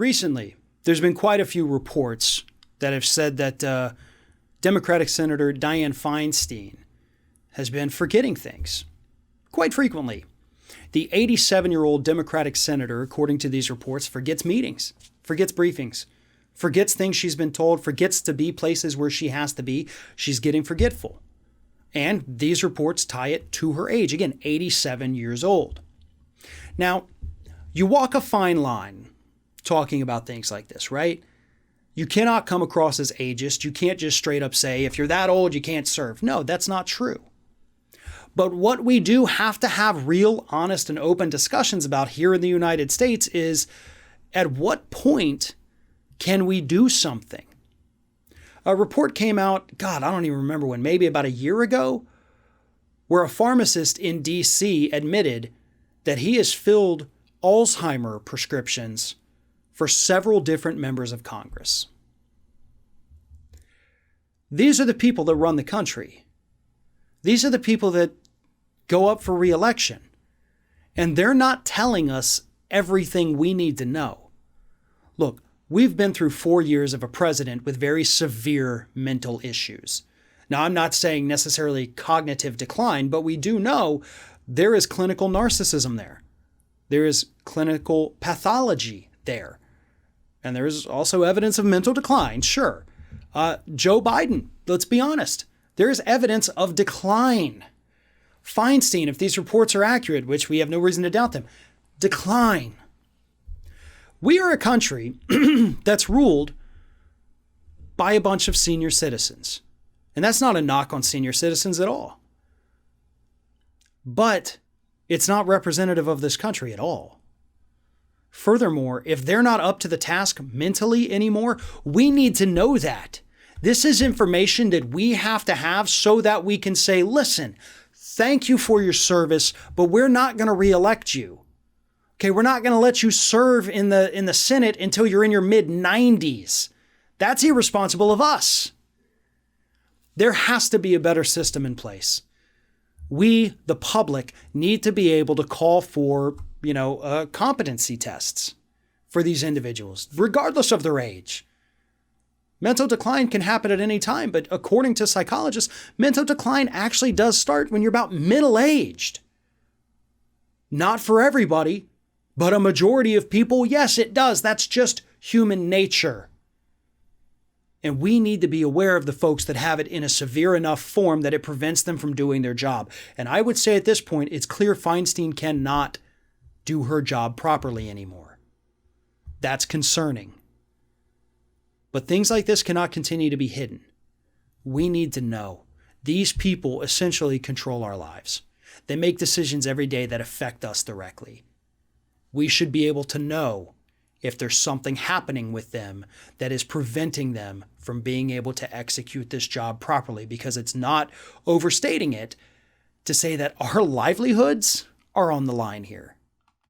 Recently, there's been quite a few reports that have said that Democratic Senator Dianne Feinstein has been forgetting things quite frequently. The 87-year-old Democratic senator, according to these reports, forgets meetings, forgets briefings, forgets things she's been told, forgets to be places where she has to be. She's getting forgetful. And these reports tie it to her age. Again, 87 years old. Now, you walk a fine line talking about things like this, right? You cannot come across as ageist. You can't just straight up say, if you're that old, you can't serve. No, that's not true. But what we do have to have real, honest, and open discussions about here in the United States is, at what point can we do something? A report came out, God, I don't even remember when, maybe about a year ago, where a pharmacist in D.C. admitted that he has filled Alzheimer prescriptions for several different members of Congress. These are the people that run the country. These are the people that go up for re-election. And they're not telling us everything we need to know. Look, we've been through 4 years of a president with very severe mental issues. Now, I'm not saying necessarily cognitive decline, but we do know there is clinical narcissism there. There is clinical pathology there. And there is also evidence of mental decline, sure. Joe Biden, let's be honest, there is evidence of decline. Feinstein, if these reports are accurate, which we have no reason to doubt them, decline. We are a country that's ruled by a bunch of senior citizens. And that's not a knock on senior citizens at all. But it's not representative of this country at all. Furthermore, if they're not up to the task mentally anymore, we need to know that. This is information that we have to have so that we can say, listen, thank you for your service, but we're not going to reelect you. Okay, we're not going to let you serve in the Senate until you're in your mid-90s. That's irresponsible of us. There has to be a better system in place. We, the public, need to be able to call for, competency tests for these individuals, regardless of their age. Mental decline can happen at any time, but according to psychologists, mental decline actually does start when you're about middle-aged. Not for everybody, but a majority of people, yes, it does. That's just human nature. And we need to be aware of the folks that have it in a severe enough form that it prevents them from doing their job. And I would say at this point, it's clear Feinstein cannot do her job properly anymore. That's concerning. But things like this cannot continue to be hidden. We need to know. These people essentially control our lives. They make decisions every day that affect us directly. We should be able to know if there's something happening with them that is preventing them from being able to execute this job properly, because it's not overstating it to say that our livelihoods are on the line here.